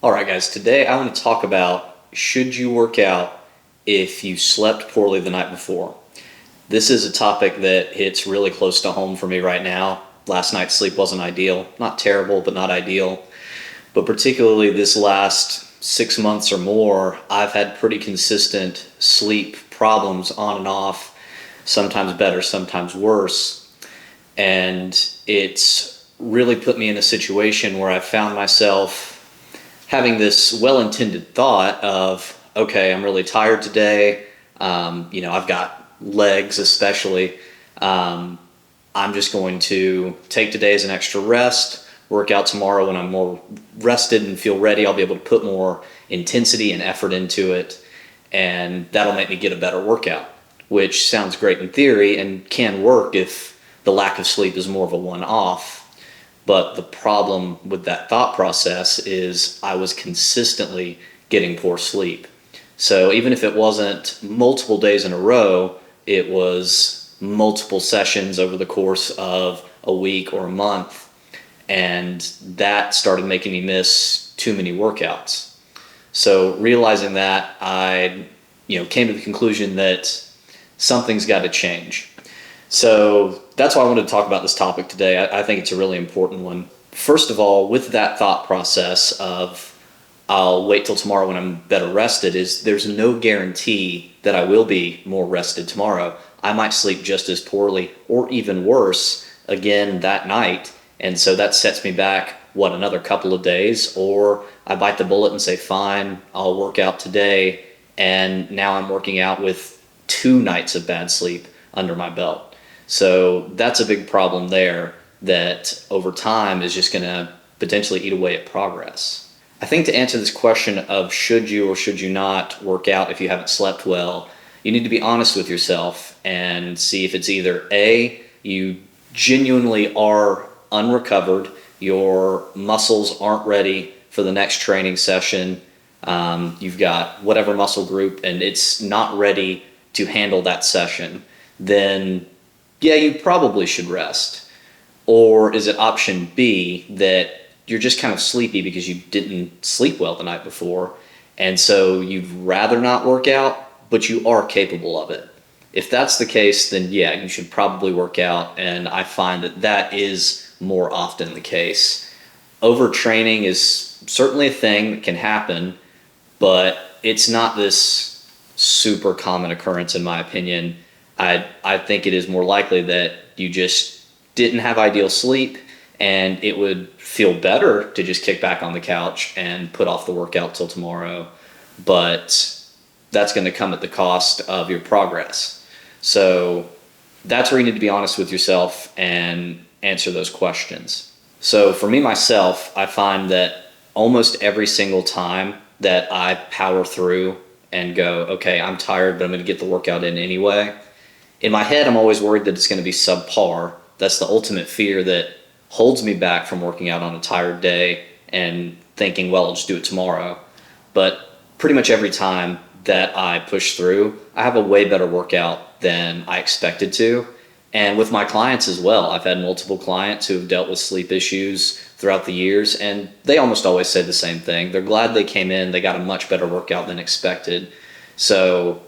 All right, guys, today I want to talk about should you work out if you slept poorly the night before? This is a topic that hits really close to home for me right now. Last night's sleep wasn't ideal. Not terrible, but not ideal. But particularly this last 6 months or more, I've had pretty consistent sleep problems on and off, sometimes better, sometimes worse. And it's really put me in a situation where I found myself having this well-intended thought of, okay, I'm really tired today. I've got legs especially. I'm just going to take today as an extra rest, work out tomorrow when I'm more rested and feel ready. I'll be able to put more intensity and effort into it, and that'll make me get a better workout, which sounds great in theory and can work if the lack of sleep is more of a one-off. But the problem with that thought process is I was consistently getting poor sleep. So even if it wasn't multiple days in a row, it was multiple sessions over the course of a week or a month. And that started making me miss too many workouts. So realizing that, I came to the conclusion that something's got to change. So that's why I wanted to talk about this topic today. I think it's a really important one. First of all, with that thought process of I'll wait till tomorrow when I'm better rested, there's no guarantee that I will be more rested tomorrow. I might sleep just as poorly or even worse again that night. And so that sets me back, another couple of days, or I bite the bullet and say, fine, I'll work out today. And now I'm working out with 2 nights of bad sleep under my belt. So that's a big problem there that over time is just going to potentially eat away at progress. I think to answer this question of should you or should you not work out if you haven't slept well, you need to be honest with yourself and see if it's either A, you genuinely are unrecovered, your muscles aren't ready for the next training session, you've got whatever muscle group and it's not ready to handle that session, then yeah, you probably should rest. Or is it option B that you're just kind of sleepy because you didn't sleep well the night before, and so you'd rather not work out, but you are capable of it? If that's the case, then yeah, you should probably work out, and I find that is more often the case. Overtraining is certainly a thing that can happen, but it's not this super common occurrence in my opinion. I think it is more likely that you just didn't have ideal sleep, and it would feel better to just kick back on the couch and put off the workout till tomorrow, but that's going to come at the cost of your progress. So that's where you need to be honest with yourself and answer those questions. So for me, myself, I find that almost every single time that I power through and go, okay, I'm tired, but I'm going to get the workout in anyway, in my head, I'm always worried that it's going to be subpar. That's the ultimate fear that holds me back from working out on a tired day and thinking, well, I'll just do it tomorrow. But pretty much every time that I push through, I have a way better workout than I expected to. And with my clients as well, I've had multiple clients who have dealt with sleep issues throughout the years, and they almost always say the same thing. They're glad they came in, they got a much better workout than expected. So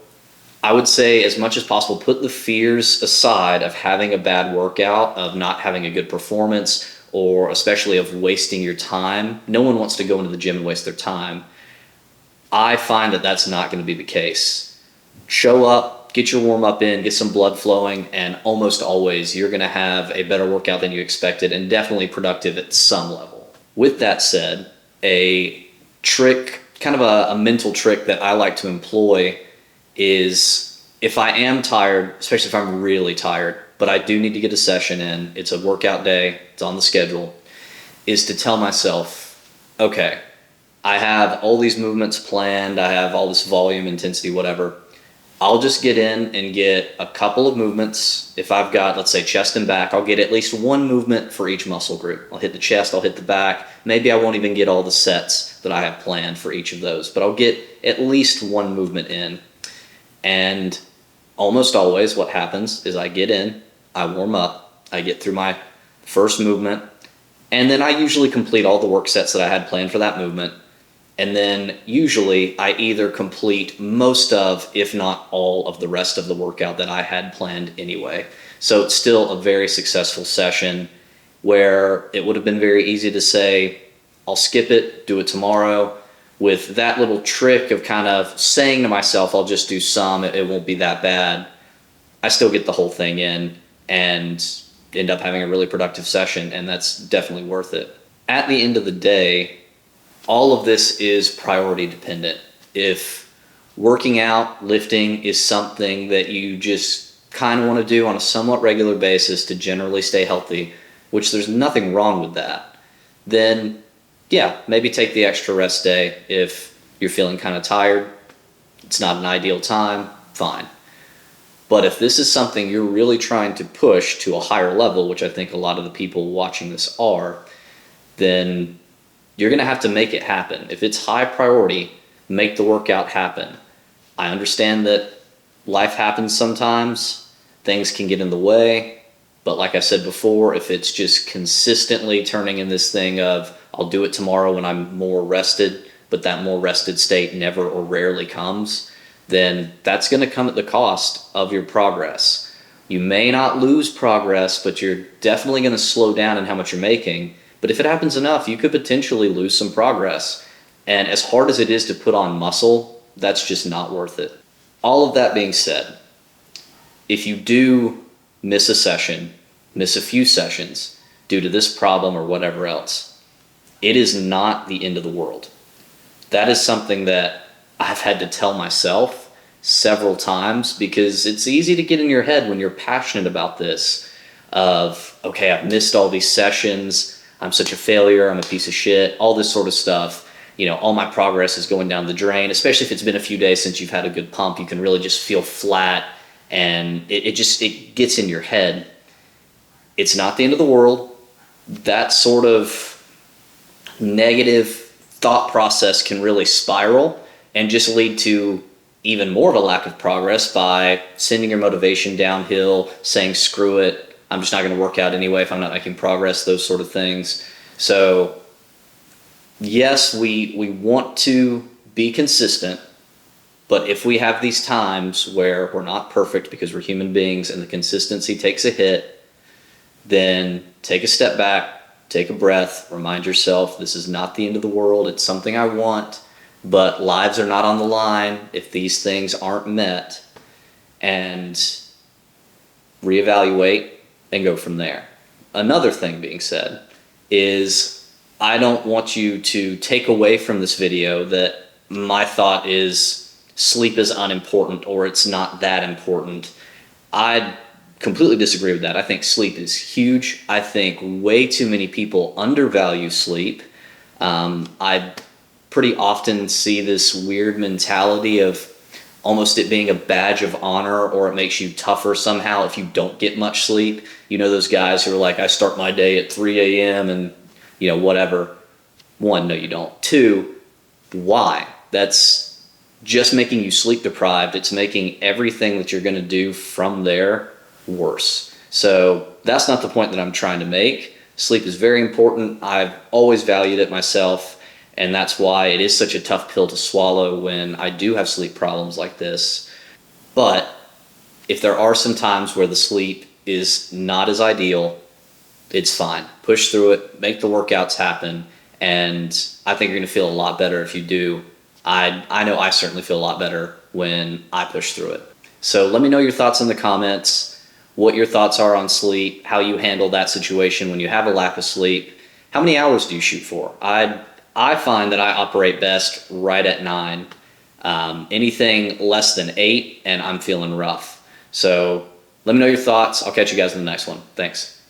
I would say, as much as possible, put the fears aside of having a bad workout, of not having a good performance, or especially of wasting your time. No one wants to go into the gym and waste their time. I find that that's not going to be the case. Show up, get your warm-up in, get some blood flowing, and almost always you're going to have a better workout than you expected, and definitely productive at some level. With that said, a trick, kind of a mental trick that I like to employ is, if I am tired, especially if I'm really tired, but I do need to get a session in, it's a workout day, it's on the schedule, is to tell myself, okay, I have all these movements planned, I have all this volume, intensity, whatever. I'll just get in and get a couple of movements. If I've got, let's say, chest and back, I'll get at least one movement for each muscle group. I'll hit the chest, I'll hit the back. Maybe I won't even get all the sets that I have planned for each of those, but I'll get at least one movement in. And almost always what happens is I get in, I warm up, I get through my first movement, and then I usually complete all the work sets that I had planned for that movement. And then usually I either complete most of, if not all of the rest of the workout that I had planned anyway. So it's still a very successful session where it would have been very easy to say, I'll skip it, do it tomorrow. With that little trick of kind of saying to myself, I'll just do some, it won't be that bad. I still get the whole thing in and end up having a really productive session, and that's definitely worth it. At the end of the day, all of this is priority dependent. If working out, lifting is something that you just kind of want to do on a somewhat regular basis to generally stay healthy, which there's nothing wrong with that, then yeah, maybe take the extra rest day. If you're feeling kind of tired, it's not an ideal time, fine. But if this is something you're really trying to push to a higher level, which I think a lot of the people watching this are, then you're going to have to make it happen. If it's high priority, make the workout happen. I understand that life happens sometimes, things can get in the way, but like I said before, if it's just consistently turning in this thing of I'll do it tomorrow when I'm more rested, but that more rested state never or rarely comes, then that's going to come at the cost of your progress. You may not lose progress, but you're definitely going to slow down in how much you're making. But if it happens enough, you could potentially lose some progress. And as hard as it is to put on muscle, that's just not worth it. All of that being said, if you do miss a session, miss a few sessions due to this problem or whatever else, it is not the end of the world. That is something that I've had to tell myself several times, because it's easy to get in your head when you're passionate about this of, okay, I've missed all these sessions, I'm such a failure, I'm a piece of shit, all this sort of stuff. You know, all my progress is going down the drain, especially if it's been a few days since you've had a good pump. You can really just feel flat, and it gets in your head. It's not the end of the world. That sort of negative thought process can really spiral and just lead to even more of a lack of progress by sending your motivation downhill, saying, screw it, I'm just not going to work out anyway if I'm not making progress, those sort of things. So yes, we want to be consistent, but if we have these times where we're not perfect because we're human beings and the consistency takes a hit, then take a step back, take a breath, remind yourself this is not the end of the world. It's something I want, but lives are not on the line if these things aren't met, and reevaluate and go from there. Another thing being said is I don't want you to take away from this video that my thought is sleep is unimportant or it's not that important. I completely disagree with that. I think sleep is huge. I think way too many people undervalue sleep. I pretty often see this weird mentality of almost it being a badge of honor, or it makes you tougher somehow if you don't get much sleep. You know, those guys who are like, I start my day at 3 a.m. and, you know, whatever. One, no, you don't. Two, why? That's just making you sleep deprived. It's making everything that you're going to do from there worse. So that's not the point that I'm trying to make. Sleep is very important. I've always valued it myself. And that's why it is such a tough pill to swallow when I do have sleep problems like this. But if there are some times where the sleep is not as ideal, it's fine. Push through it, make the workouts happen, and I think you're going to feel a lot better if you do. I know I certainly feel a lot better when I push through it. So let me know your thoughts in the comments, what your thoughts are on sleep, how you handle that situation when you have a lack of sleep. How many hours do you shoot for? I find that I operate best right at 9. Anything less than 8 and I'm feeling rough. So let me know your thoughts. I'll catch you guys in the next one. Thanks.